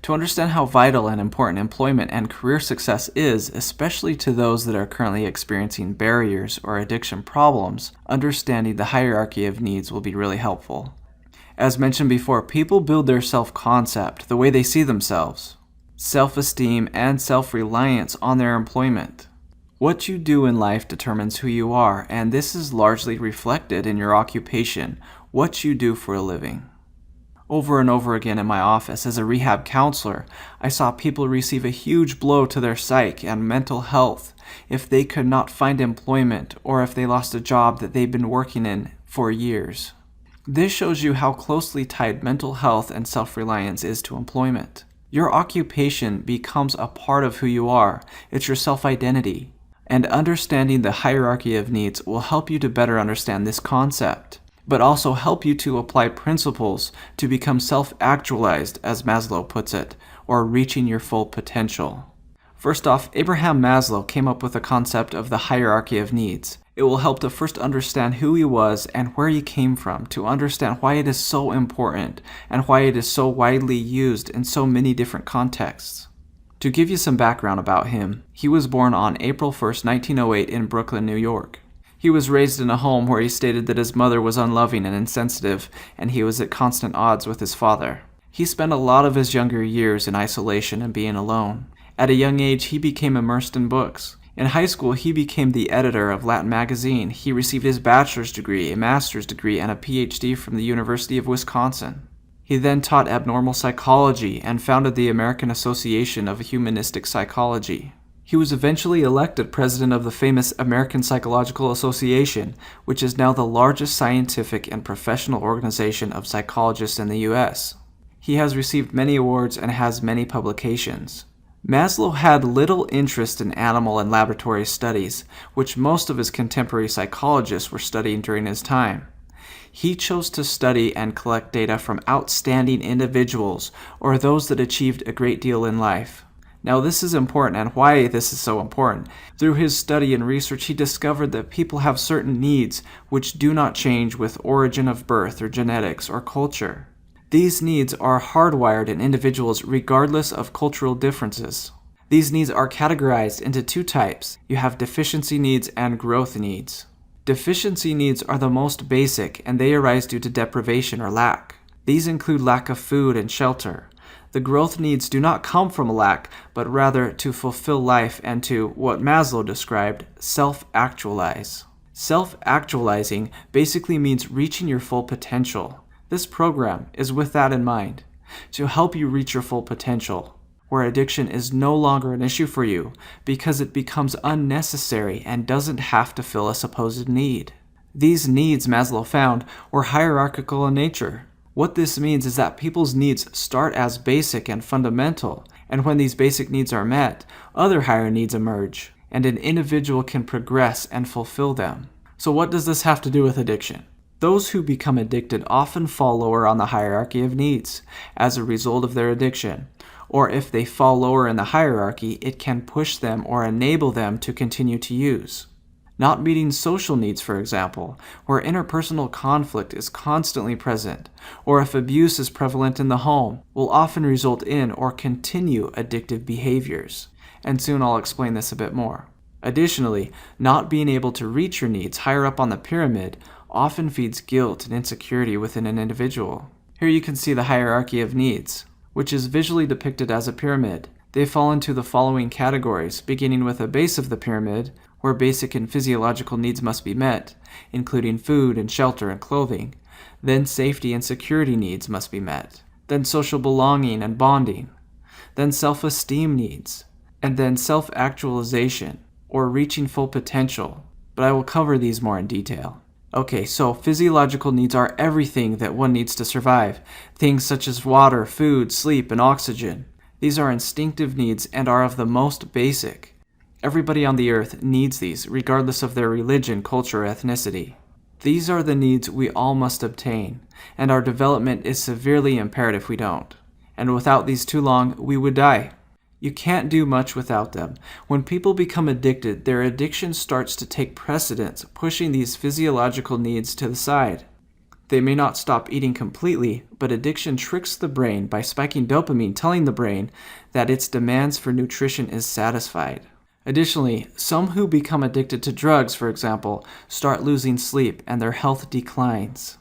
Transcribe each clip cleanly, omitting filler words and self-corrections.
To understand how vital and important employment and career success is, especially to those that are currently experiencing barriers or addiction problems, understanding the hierarchy of needs will be really helpful. As mentioned before, people build their self-concept, the way they see themselves, self-esteem, and self-reliance on their employment. What you do in life determines who you are, and this is largely reflected in your occupation, what you do for a living. Over and over again in my office as a rehab counselor, I saw people receive a huge blow to their psyche and mental health if they could not find employment or if they lost a job that they've been working in for years. This shows you how closely tied mental health and self-reliance is to employment. Your occupation becomes a part of who you are. It's your self-identity. And understanding the hierarchy of needs will help you to better understand this concept, but also help you to apply principles to become self-actualized, as Maslow puts it, or reaching your full potential. First off, Abraham Maslow came up with the concept of the hierarchy of needs. It will help to first understand who he was and where he came from, to understand why it is so important and why it is so widely used in so many different contexts. To give you some background about him, he was born on April 1st, 1908 in Brooklyn, New York. He was raised in a home where he stated that his mother was unloving and insensitive, and he was at constant odds with his father. He spent a lot of his younger years in isolation and being alone. At a young age, he became immersed in books. In high school, he became the editor of Latin magazine. He received his bachelor's degree, a master's degree, and a PhD from the University of Wisconsin. He then taught abnormal psychology and founded the American Association of Humanistic Psychology. He was eventually elected president of the famous American Psychological Association, which is now the largest scientific and professional organization of psychologists in the U.S. He has received many awards and has many publications. Maslow had little interest in animal and laboratory studies, which most of his contemporary psychologists were studying during his time. He chose to study and collect data from outstanding individuals or those that achieved a great deal in life. Now this is important, and why this is so important. Through his study and research, he discovered that people have certain needs which do not change with origin of birth or genetics or culture. These needs are hardwired in individuals regardless of cultural differences. These needs are categorized into two types. You have deficiency needs and growth needs. Deficiency needs are the most basic, and they arise due to deprivation or lack. These include lack of food and shelter. The growth needs do not come from a lack, but rather to fulfill life and to, what Maslow described, self-actualize. Self-actualizing basically means reaching your full potential. This program is with that in mind, to help you reach your full potential, where addiction is no longer an issue for you because it becomes unnecessary and doesn't have to fill a supposed need. These needs, Maslow found, were hierarchical in nature. What this means is that people's needs start as basic and fundamental, and when these basic needs are met, other higher needs emerge, and an individual can progress and fulfill them. So what does this have to do with addiction? Those who become addicted often fall lower on the hierarchy of needs as a result of their addiction, or if they fall lower in the hierarchy, it can push them or enable them to continue to use. Not meeting social needs, for example, where interpersonal conflict is constantly present, or if abuse is prevalent in the home, will often result in or continue addictive behaviors. And soon I'll explain this a bit more. Additionally, not being able to reach your needs higher up on the pyramid often feeds guilt and insecurity within an individual. Here you can see the hierarchy of needs, which is visually depicted as a pyramid. They fall into the following categories, beginning with the base of the pyramid, where basic and physiological needs must be met, including food and shelter and clothing. Then safety and security needs must be met. Then social belonging and bonding. Then self-esteem needs. And then self-actualization, or reaching full potential. But I will cover these more in detail. Okay, so physiological needs are everything that one needs to survive. Things such as water, food, sleep, and oxygen. These are instinctive needs and are of the most basic. Everybody on the earth needs these, regardless of their religion, culture, or ethnicity. These are the needs we all must obtain, and our development is severely impaired if we don't. And without these too long, we would die. You can't do much without them. When people become addicted, their addiction starts to take precedence, pushing these physiological needs to the side. They may not stop eating completely, but addiction tricks the brain by spiking dopamine, telling the brain that its demands for nutrition is satisfied. Additionally, some who become addicted to drugs, for example, start losing sleep and their health declines.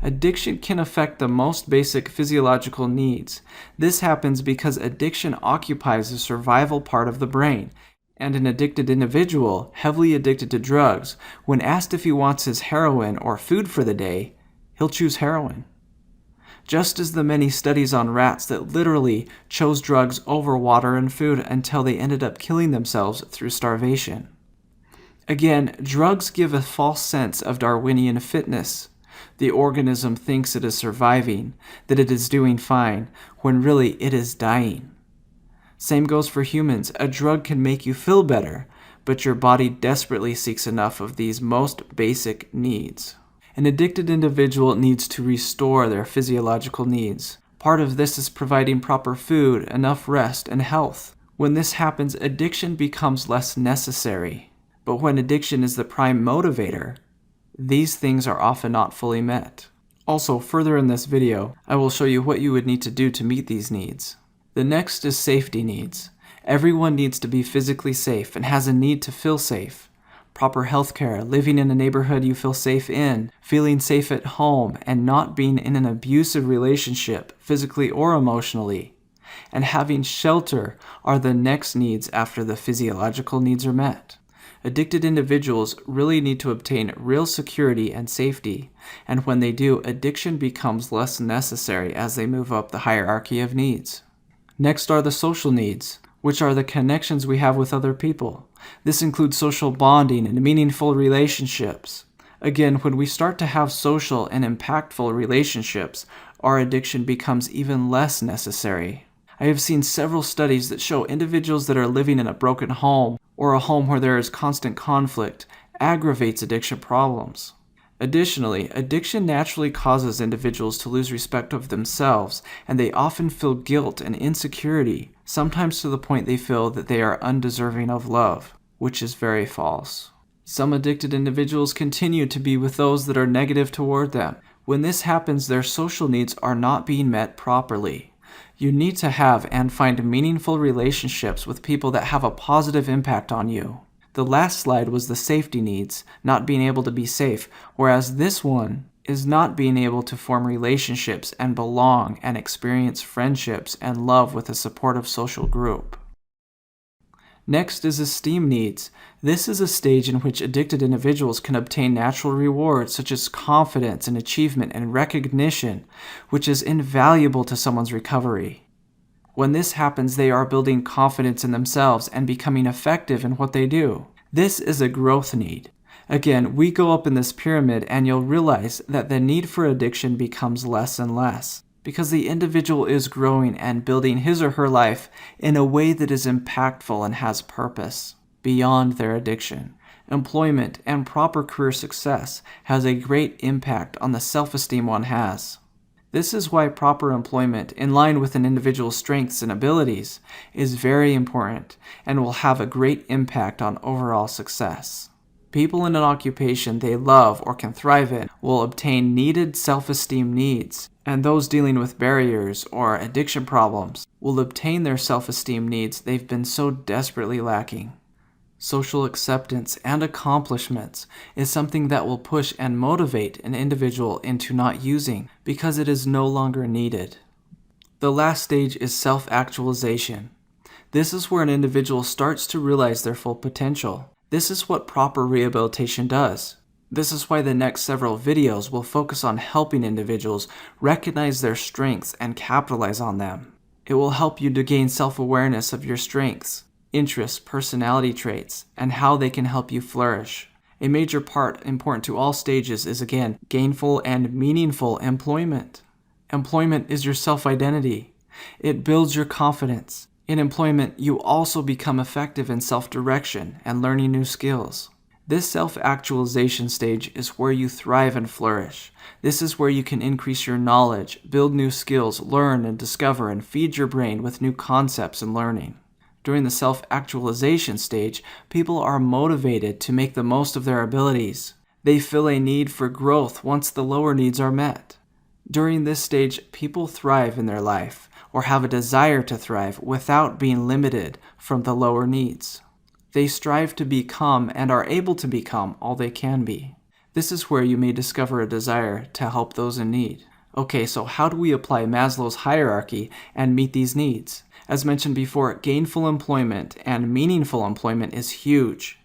Addiction can affect the most basic physiological needs. This happens because addiction occupies the survival part of the brain, and an addicted individual, heavily addicted to drugs, when asked if he wants his heroin or food for the day, he'll choose heroin. Just as the many studies on rats that literally chose drugs over water and food until they ended up killing themselves through starvation. Again, drugs give a false sense of Darwinian fitness. The organism thinks it is surviving, that it is doing fine, when really it is dying. Same goes for humans. A drug can make you feel better, but your body desperately seeks enough of these most basic needs. An addicted individual needs to restore their physiological needs. Part of this is providing proper food, enough rest, and health. When this happens, addiction becomes less necessary. But when addiction is the prime motivator, these things are often not fully met. Also, further in this video, I will show you what you would need to do to meet these needs. The next is safety needs. Everyone needs to be physically safe and has a need to feel safe. Proper healthcare, living in a neighborhood you feel safe in, feeling safe at home, and not being in an abusive relationship, physically or emotionally, and having shelter are the next needs after the physiological needs are met. Addicted individuals really need to obtain real security and safety, and when they do, addiction becomes less necessary as they move up the hierarchy of needs. Next are the social needs, which are the connections we have with other people. This includes social bonding and meaningful relationships. Again, when we start to have social and impactful relationships, our addiction becomes even less necessary. I have seen several studies that show individuals that are living in a broken home or a home where there is constant conflict aggravates addiction problems. Additionally, addiction naturally causes individuals to lose respect of themselves, and they often feel guilt and insecurity, sometimes to the point they feel that they are undeserving of love, which is very false. Some addicted individuals continue to be with those that are negative toward them. When this happens, their social needs are not being met properly. You need to have and find meaningful relationships with people that have a positive impact on you. The last slide was the safety needs, not being able to be safe, whereas this one is not being able to form relationships and belong and experience friendships and love with a supportive social group. Next is esteem needs. This is a stage in which addicted individuals can obtain natural rewards such as confidence and achievement and recognition, which is invaluable to someone's recovery. When this happens, they are building confidence in themselves and becoming effective in what they do. This is a growth need. Again, we go up in this pyramid and you'll realize that the need for addiction becomes less and less because the individual is growing and building his or her life in a way that is impactful and has purpose beyond their addiction. Employment and proper career success has a great impact on the self-esteem one has. This is why proper employment, in line with an individual's strengths and abilities, is very important and will have a great impact on overall success. People in an occupation they love or can thrive in will obtain needed self-esteem needs, and those dealing with barriers or addiction problems will obtain their self-esteem needs they've been so desperately lacking. Social acceptance and accomplishments is something that will push and motivate an individual into not using because it is no longer needed. The last stage is self-actualization. This is where an individual starts to realize their full potential. This is what proper rehabilitation does. This is why the next several videos will focus on helping individuals recognize their strengths and capitalize on them. It will help you to gain self-awareness of your strengths, interests, personality traits, and how they can help you flourish. A major part important to all stages is, again, gainful and meaningful employment. Employment is your self-identity. It builds your confidence. In employment, you also become effective in self-direction and learning new skills. This self-actualization stage is where you thrive and flourish. This is where you can increase your knowledge, build new skills, learn and discover, and feed your brain with new concepts and learning. During the self-actualization stage, people are motivated to make the most of their abilities. They fill a need for growth once the lower needs are met. During this stage, people thrive in their life, or have a desire to thrive without being limited from the lower needs. They strive to become and are able to become all they can be. This is where you may discover a desire to help those in need. Okay, so how do we apply Maslow's hierarchy and meet these needs? As mentioned before, gainful employment and meaningful employment is huge.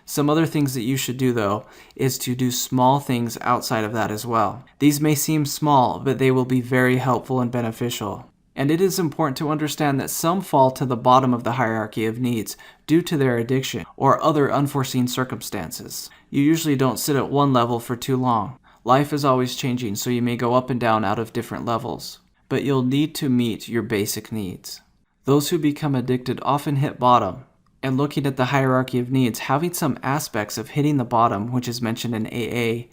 Some other things that you should do, though, is to do small things outside of that as well. These may seem small, but they will be very helpful and beneficial. And it is important to understand that some fall to the bottom of the hierarchy of needs due to their addiction or other unforeseen circumstances. You usually don't sit at one level for too long. Life is always changing, so you may go up and down out of different levels. But you'll need to meet your basic needs. Those who become addicted often hit bottom. And looking at the hierarchy of needs, having some aspects of hitting the bottom, which is mentioned in AA,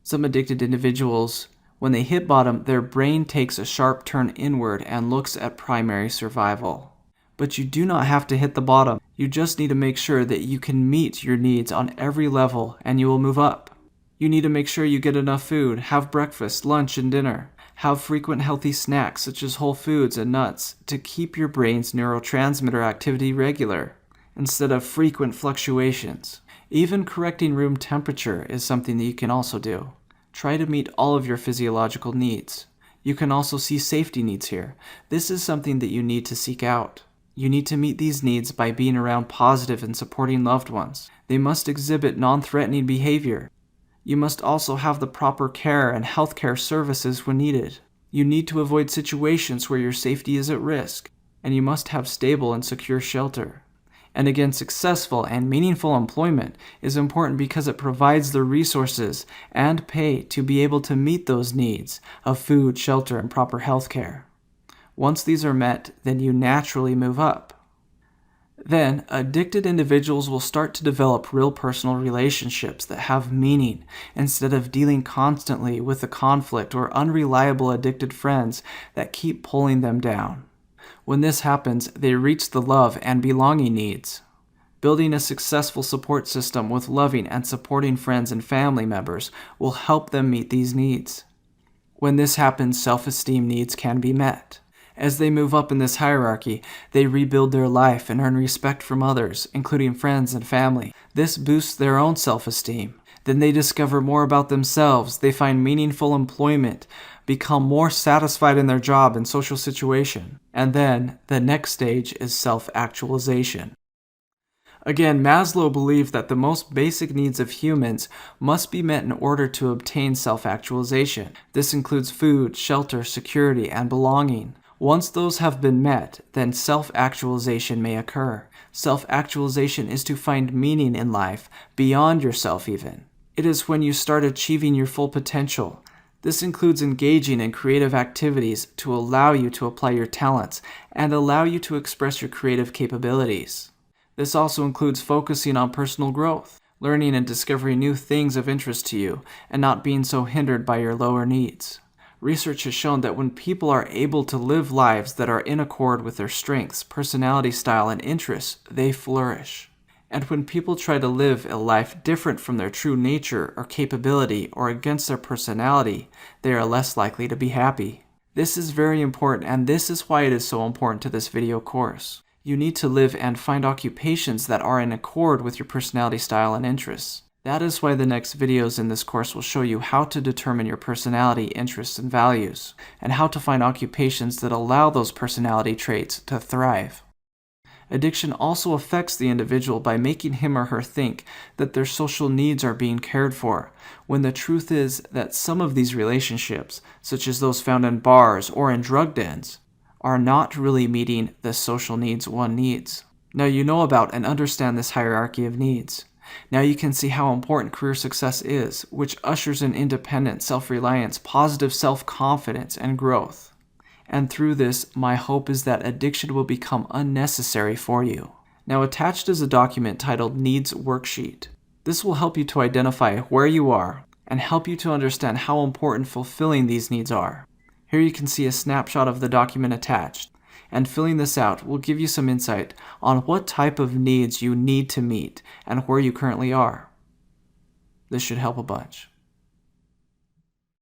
some addicted individuals, when they hit bottom, their brain takes a sharp turn inward and looks at primary survival. But you do not have to hit the bottom. You just need to make sure that you can meet your needs on every level and you will move up. You need to make sure you get enough food, have breakfast, lunch, and dinner. Have frequent healthy snacks such as whole foods and nuts to keep your brain's neurotransmitter activity regular, instead of frequent fluctuations. Even correcting room temperature is something that you can also do. Try to meet all of your physiological needs. You can also see safety needs here. This is something that you need to seek out. You need to meet these needs by being around positive and supporting loved ones. They must exhibit non-threatening behavior. You must also have the proper care and healthcare services when needed. You need to avoid situations where your safety is at risk, and you must have stable and secure shelter. And again, successful and meaningful employment is important because it provides the resources and pay to be able to meet those needs of food, shelter, and proper health care. Once these are met, then you naturally move up. Then, addicted individuals will start to develop real personal relationships that have meaning instead of dealing constantly with the conflict or unreliable addicted friends that keep pulling them down. When this happens, they reach the love and belonging needs. Building a successful support system with loving and supporting friends and family members will help them meet these needs. When this happens, self-esteem needs can be met. As they move up in this hierarchy, they rebuild their life and earn respect from others, including friends and family. This boosts their own self-esteem. Then they discover more about themselves, they find meaningful employment, become more satisfied in their job and social situation. And then, the next stage is self-actualization. Again, Maslow believed that the most basic needs of humans must be met in order to obtain self-actualization. This includes food, shelter, security, and belonging. Once those have been met, then self-actualization may occur. Self-actualization is to find meaning in life beyond yourself even. It is when you start achieving your full potential. This includes engaging in creative activities to allow you to apply your talents and allow you to express your creative capabilities. This also includes focusing on personal growth, learning and discovering new things of interest to you, and not being so hindered by your lower needs. Research has shown that when people are able to live lives that are in accord with their strengths, personality style, and interests, they flourish. And when people try to live a life different from their true nature or capability or against their personality, they are less likely to be happy. This is very important, and this is why it is so important to this video course. You need to live and find occupations that are in accord with your personality style and interests. That is why the next videos in this course will show you how to determine your personality, interests, and values, and how to find occupations that allow those personality traits to thrive. Addiction also affects the individual by making him or her think that their social needs are being cared for, when the truth is that some of these relationships, such as those found in bars or in drug dens, are not really meeting the social needs one needs. Now you know about and understand this hierarchy of needs. Now you can see how important career success is, which ushers in independence, self-reliance, positive self-confidence, and growth. And through this, my hope is that addiction will become unnecessary for you. Now attached is a document titled Needs Worksheet. This will help you to identify where you are and help you to understand how important fulfilling these needs are. Here you can see a snapshot of the document attached, and filling this out will give you some insight on what type of needs you need to meet and where you currently are. This should help a bunch.